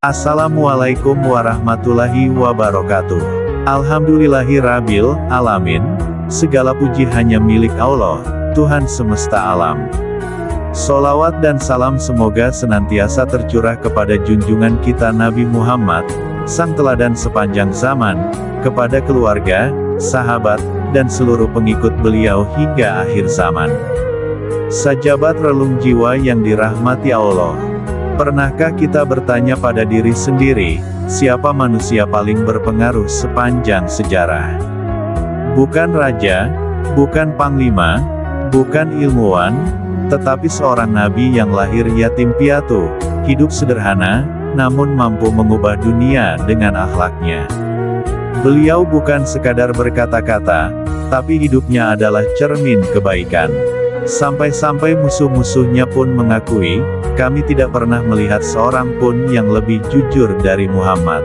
Assalamualaikum warahmatullahi wabarakatuh. Alhamdulillahirabbil alamin. Segala puji hanya milik Allah, Tuhan semesta alam. Sholawat dan salam semoga senantiasa tercurah kepada junjungan kita Nabi Muhammad, sang teladan sepanjang zaman, kepada keluarga, sahabat, dan seluruh pengikut beliau hingga akhir zaman. Sajabat relung jiwa yang dirahmati Allah. Pernahkah kita bertanya pada diri sendiri, siapa manusia paling berpengaruh sepanjang sejarah? Bukan raja, bukan panglima, bukan ilmuwan, tetapi seorang nabi yang lahir yatim piatu, hidup sederhana, namun mampu mengubah dunia dengan akhlaknya. Beliau bukan sekadar berkata-kata, tapi hidupnya adalah cermin kebaikan. Sampai-sampai musuh-musuhnya pun mengakui, kami tidak pernah melihat seorang pun yang lebih jujur dari Muhammad.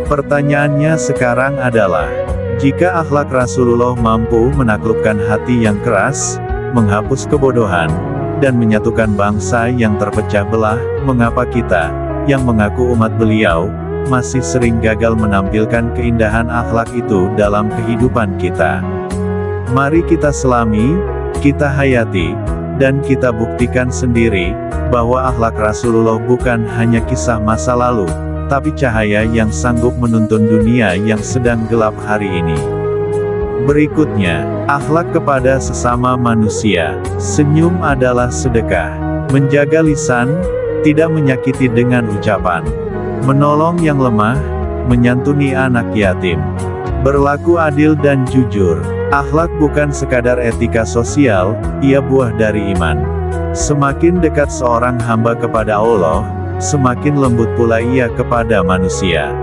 Pertanyaannya sekarang adalah, jika akhlak Rasulullah mampu menaklukkan hati yang keras, menghapus kebodohan, dan menyatukan bangsa yang terpecah belah, mengapa kita, yang mengaku umat beliau, masih sering gagal menampilkan keindahan akhlak itu dalam kehidupan kita? Mari kita selami, kita hayati, dan kita buktikan sendiri, bahwa akhlak Rasulullah bukan hanya kisah masa lalu, tapi cahaya yang sanggup menuntun dunia yang sedang gelap hari ini. Berikutnya, akhlak kepada sesama manusia. Senyum adalah sedekah. Menjaga lisan, tidak menyakiti dengan ucapan. Menolong yang lemah, menyantuni anak yatim. Berlaku adil dan jujur. Akhlak bukan sekadar etika sosial, ia buah dari iman. Semakin dekat seorang hamba kepada Allah, semakin lembut pula ia kepada manusia.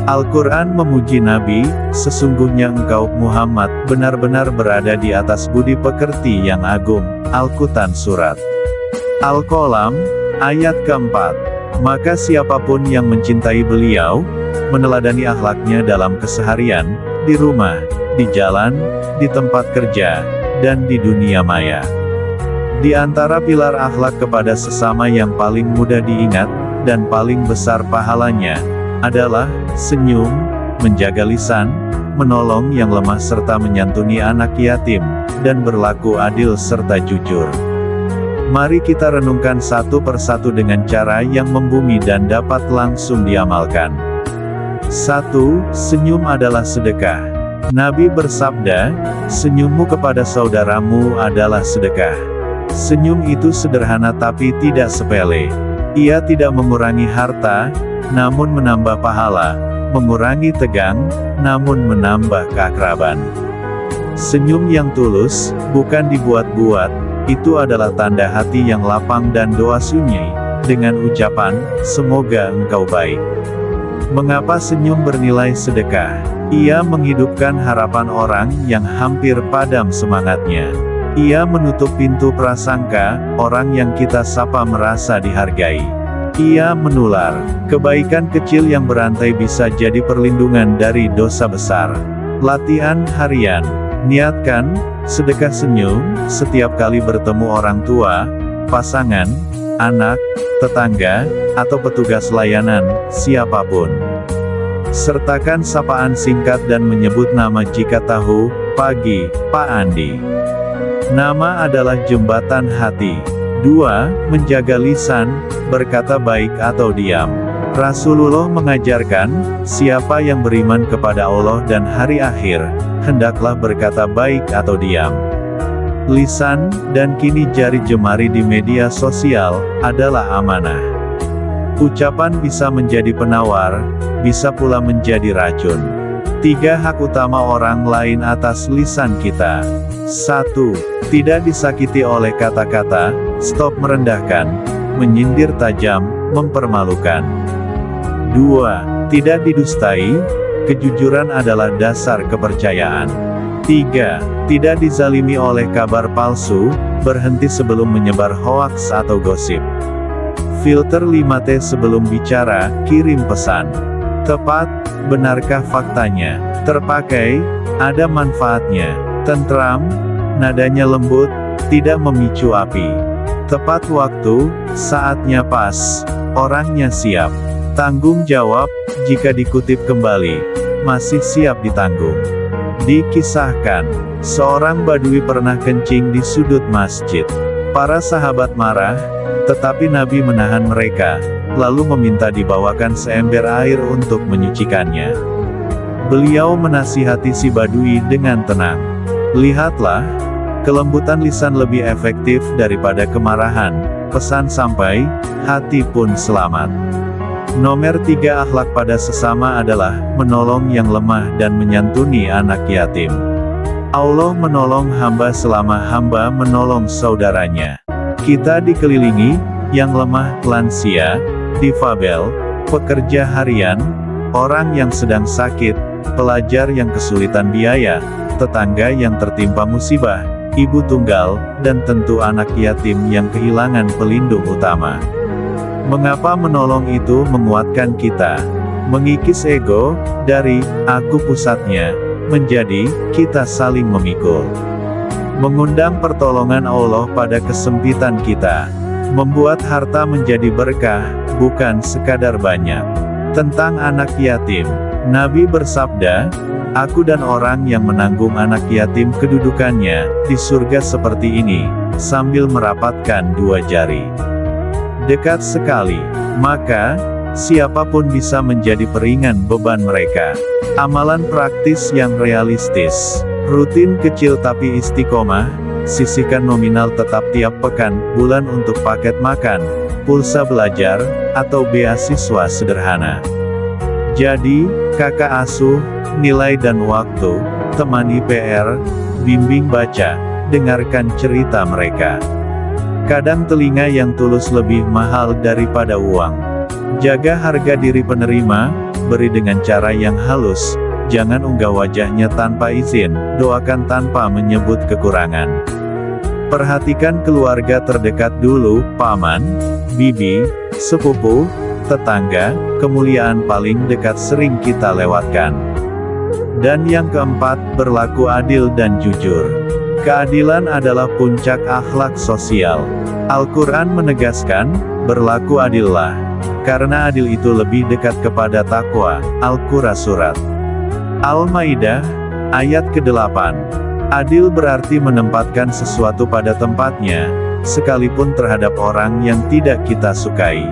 Al-Quran memuji Nabi, sesungguhnya engkau, Muhammad, benar-benar berada di atas budi pekerti yang agung. Al-Quran Surat Al-Qalam, ayat keempat. Maka siapapun yang mencintai beliau, meneladani akhlaknya dalam keseharian, di rumah, di jalan, di tempat kerja, dan di dunia maya. Di antara pilar akhlak kepada sesama yang paling mudah diingat, dan paling besar pahalanya, adalah senyum, menjaga lisan, menolong yang lemah serta menyantuni anak yatim, dan berlaku adil serta jujur. Mari kita renungkan satu persatu dengan cara yang membumi dan dapat langsung diamalkan. 1. Senyum adalah sedekah. Nabi bersabda, senyummu kepada saudaramu adalah sedekah. Senyum itu sederhana tapi tidak sepele. Ia tidak mengurangi harta, namun menambah pahala, mengurangi tegang, namun menambah keakraban. Senyum yang tulus, bukan dibuat-buat, itu adalah tanda hati yang lapang dan doa sunyi, dengan ucapan, semoga engkau baik. Mengapa senyum bernilai sedekah? Ia menghidupkan harapan orang yang hampir padam semangatnya. Ia menutup pintu prasangka, orang yang kita sapa merasa dihargai. Ia menular. Kebaikan kecil yang berantai bisa jadi perlindungan dari dosa besar. Latihan harian. Niatkan, sedekah senyum, setiap kali bertemu orang tua, pasangan, anak, tetangga, atau petugas layanan, siapapun. Sertakan sapaan singkat dan menyebut nama jika tahu, pagi, Pak Andi. Nama adalah jembatan hati. 2. Menjaga lisan, berkata baik atau diam. Rasulullah mengajarkan, siapa yang beriman kepada Allah dan hari akhir, hendaklah berkata baik atau diam. Lisan, dan kini jari jemari di media sosial, adalah amanah. Ucapan bisa menjadi penawar, bisa pula menjadi racun. 3 hak utama orang lain atas lisan kita. 1. Tidak disakiti oleh kata-kata, stop merendahkan, menyindir tajam, mempermalukan. 2. Tidak didustai, kejujuran adalah dasar kepercayaan. 3. Tidak dizalimi oleh kabar palsu, berhenti sebelum menyebar hoaks atau gosip. Filter 5T sebelum bicara, kirim pesan. Tepat, benarkah faktanya? Terpakai, ada manfaatnya. Tentram, nadanya lembut, tidak memicu api. Tepat waktu, saatnya pas, orangnya siap. Tanggung jawab, jika dikutip kembali, masih siap ditanggung. Dikisahkan, seorang Badui pernah kencing di sudut masjid. Para sahabat marah, tetapi Nabi menahan mereka, lalu meminta dibawakan seember air untuk menyucikannya. Beliau menasihati si Badui dengan tenang. Lihatlah, kelembutan lisan lebih efektif daripada kemarahan, pesan sampai, hati pun selamat. Nomor 3 akhlak pada sesama adalah, menolong yang lemah dan menyantuni anak yatim. Allah menolong hamba selama hamba menolong saudaranya. Kita dikelilingi, yang lemah, lansia, difabel, pekerja harian, orang yang sedang sakit, pelajar yang kesulitan biaya, tetangga yang tertimpa musibah, ibu tunggal, dan tentu anak yatim yang kehilangan pelindung utama. Mengapa menolong itu menguatkan kita? Mengikis ego, dari aku pusatnya, menjadi kita saling memikul. Mengundang pertolongan Allah pada kesempitan kita. Membuat harta menjadi berkah, bukan sekadar banyak. Tentang anak yatim, Nabi bersabda, aku dan orang yang menanggung anak yatim kedudukannya di surga seperti ini, sambil merapatkan 2 jari. Dekat sekali, maka siapapun bisa menjadi peringan beban mereka. Amalan praktis yang realistis, rutin kecil tapi istiqomah, sisihkan nominal tetap tiap pekan, bulan untuk paket makan, pulsa belajar, atau beasiswa sederhana. Jadi, kakak asuh, nilai dan waktu, temani PR, bimbing baca, dengarkan cerita mereka. Kadang telinga yang tulus lebih mahal daripada uang. Jaga harga diri penerima, beri dengan cara yang halus, jangan unggah wajahnya tanpa izin, doakan tanpa menyebut kekurangan. Perhatikan keluarga terdekat dulu, paman, bibi, sepupu, tetangga, kemuliaan paling dekat sering kita lewatkan. Dan yang keempat, berlaku adil dan jujur. Keadilan adalah puncak akhlak sosial. Al-Quran menegaskan, berlaku adillah. Karena adil itu lebih dekat kepada takwa. Al-Quran Surat Al-Maidah, ayat ke-8. Adil berarti menempatkan sesuatu pada tempatnya, sekalipun terhadap orang yang tidak kita sukai.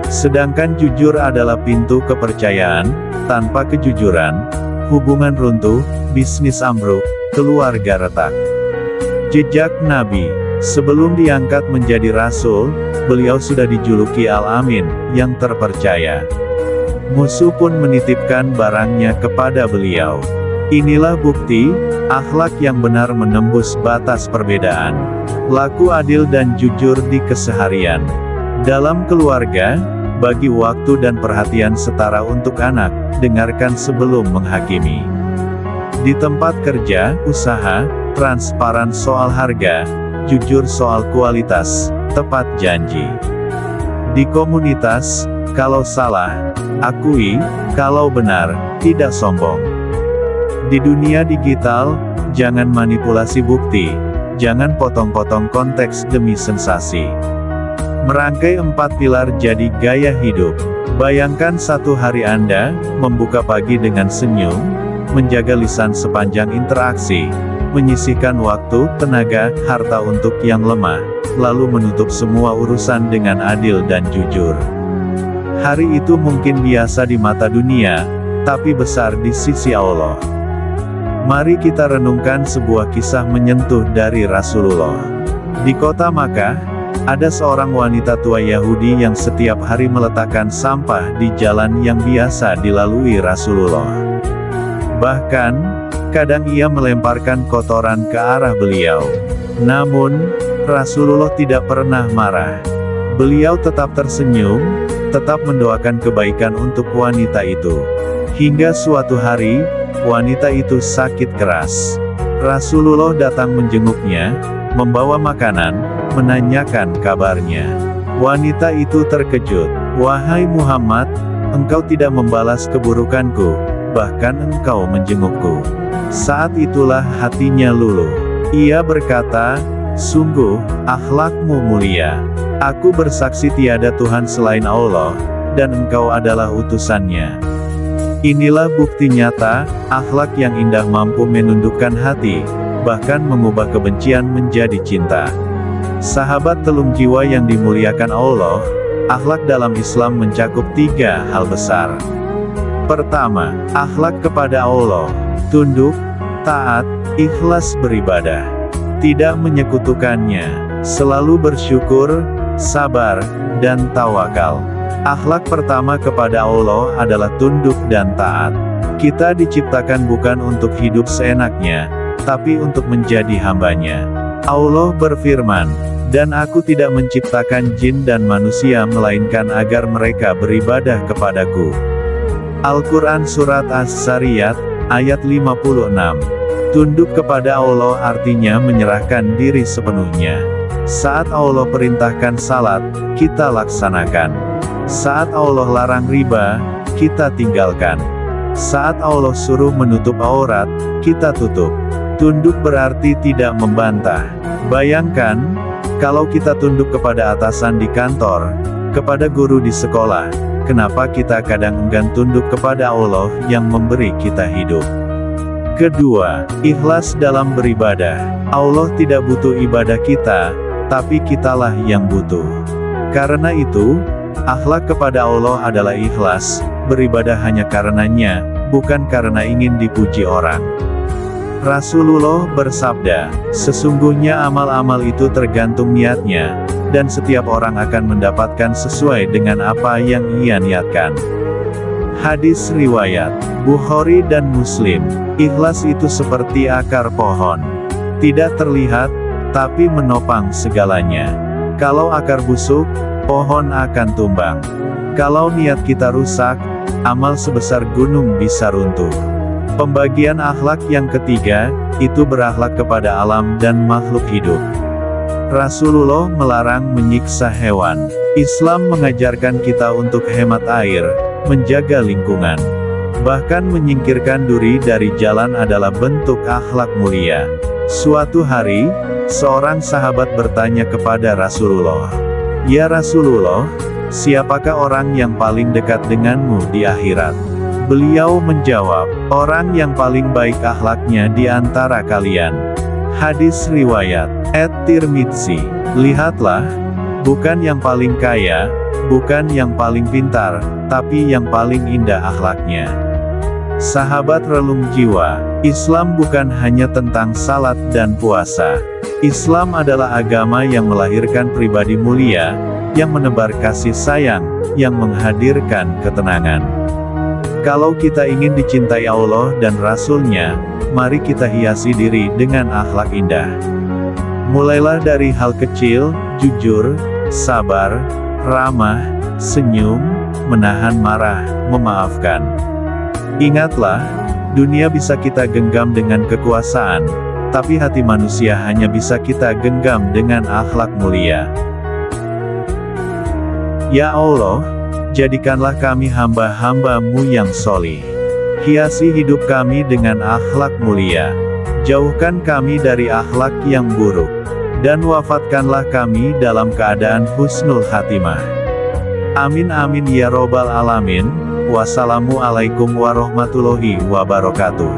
Sedangkan jujur adalah pintu kepercayaan, tanpa kejujuran, hubungan runtuh, bisnis ambruk, keluarga retak. Jejak Nabi. Sebelum diangkat menjadi rasul, beliau sudah dijuluki Al-Amin, yang terpercaya. Musuh pun menitipkan barangnya kepada beliau. Inilah bukti, akhlak yang benar menembus batas perbedaan. Laku adil dan jujur di keseharian. Dalam keluarga, bagi waktu dan perhatian setara untuk anak, dengarkan sebelum menghakimi. Di tempat kerja, usaha, transparan soal harga, jujur soal kualitas, tepat janji. Di komunitas, kalau salah, akui, kalau benar, tidak sombong. Di dunia digital, jangan manipulasi bukti, jangan potong-potong konteks demi sensasi. Merangkai 4 pilar jadi gaya hidup. Bayangkan satu hari Anda, membuka pagi dengan senyum, menjaga lisan sepanjang interaksi, menyisihkan waktu, tenaga, harta untuk yang lemah, lalu menutup semua urusan dengan adil dan jujur. Hari itu mungkin biasa di mata dunia, tapi besar di sisi Allah. Mari kita renungkan sebuah kisah menyentuh dari Rasulullah. Di kota Makkah, ada seorang wanita tua Yahudi yang setiap hari meletakkan sampah di jalan yang biasa dilalui Rasulullah. Bahkan, kadang ia melemparkan kotoran ke arah beliau. Namun, Rasulullah tidak pernah marah. Beliau tetap tersenyum, tetap mendoakan kebaikan untuk wanita itu. Hingga suatu hari, wanita itu sakit keras. Rasulullah datang menjenguknya, membawa makanan, menanyakan kabarnya. Wanita itu terkejut. Wahai Muhammad, engkau tidak membalas keburukanku, bahkan engkau menjengukku. Saat itulah hatinya luluh. Ia berkata, sungguh, akhlakmu mulia. Aku bersaksi tiada Tuhan selain Allah, dan Engkau adalah utusannya. Inilah bukti nyata, akhlak yang indah mampu menundukkan hati, bahkan mengubah kebencian menjadi cinta. Sahabat telung jiwa yang dimuliakan Allah, akhlak dalam Islam mencakup 3 hal besar. Pertama, akhlak kepada Allah, tunduk, taat, ikhlas beribadah, tidak menyekutukannya, selalu bersyukur, sabar, dan tawakal. Akhlak pertama kepada Allah adalah tunduk dan taat. Kita diciptakan bukan untuk hidup seenaknya, tapi untuk menjadi hambanya. Allah berfirman, "Dan aku tidak menciptakan jin dan manusia melainkan agar mereka beribadah kepadaku." Al-Quran Surat As-Sariyat, ayat 56. Tunduk kepada Allah artinya menyerahkan diri sepenuhnya. Saat Allah perintahkan salat, kita laksanakan. Saat Allah larang riba, kita tinggalkan. Saat Allah suruh menutup aurat, kita tutup. Tunduk berarti tidak membantah. Bayangkan, kalau kita tunduk kepada atasan di kantor, kepada guru di sekolah, kenapa kita kadang enggan tunduk kepada Allah yang memberi kita hidup? Kedua, ikhlas dalam beribadah. Allah tidak butuh ibadah kita, tapi kitalah yang butuh. Karena itu, akhlak kepada Allah adalah ikhlas, beribadah hanya karenanya, bukan karena ingin dipuji orang. Rasulullah bersabda, "Sesungguhnya amal-amal itu tergantung niatnya, dan setiap orang akan mendapatkan sesuai dengan apa yang ia niatkan." Hadis riwayat Bukhari dan Muslim. Ikhlas itu seperti akar pohon. Tidak terlihat, tapi menopang segalanya. Kalau akar busuk, pohon akan tumbang. Kalau niat kita rusak, amal sebesar gunung bisa runtuh. Pembagian akhlak yang ketiga, itu berakhlak kepada alam dan makhluk hidup. Rasulullah melarang menyiksa hewan. Islam mengajarkan kita untuk hemat air, menjaga lingkungan. Bahkan menyingkirkan duri dari jalan adalah bentuk akhlak mulia. Suatu hari, seorang sahabat bertanya kepada Rasulullah, "Ya Rasulullah, siapakah orang yang paling dekat denganmu di akhirat?" Beliau menjawab, "Orang yang paling baik akhlaknya di antara kalian." Hadis riwayat At-Tirmidzi. Lihatlah, bukan yang paling kaya, bukan yang paling pintar, tapi yang paling indah akhlaknya. Sahabat relung jiwa, Islam bukan hanya tentang salat dan puasa. Islam adalah agama yang melahirkan pribadi mulia, yang menebar kasih sayang, yang menghadirkan ketenangan. Kalau kita ingin dicintai Allah dan Rasul-Nya, mari kita hiasi diri dengan akhlak indah. Mulailah dari hal kecil, jujur, sabar, ramah, senyum, menahan marah, memaafkan. Ingatlah, dunia bisa kita genggam dengan kekuasaan, tapi hati manusia hanya bisa kita genggam dengan akhlak mulia. Ya Allah, jadikanlah kami hamba-hamba-Mu yang sholih. Hiasi hidup kami dengan akhlak mulia. Jauhkan kami dari akhlak yang buruk. Dan wafatkanlah kami dalam keadaan husnul khatimah. Amin amin ya robbal alamin. Wassalamualaikum warahmatullahi wabarakatuh.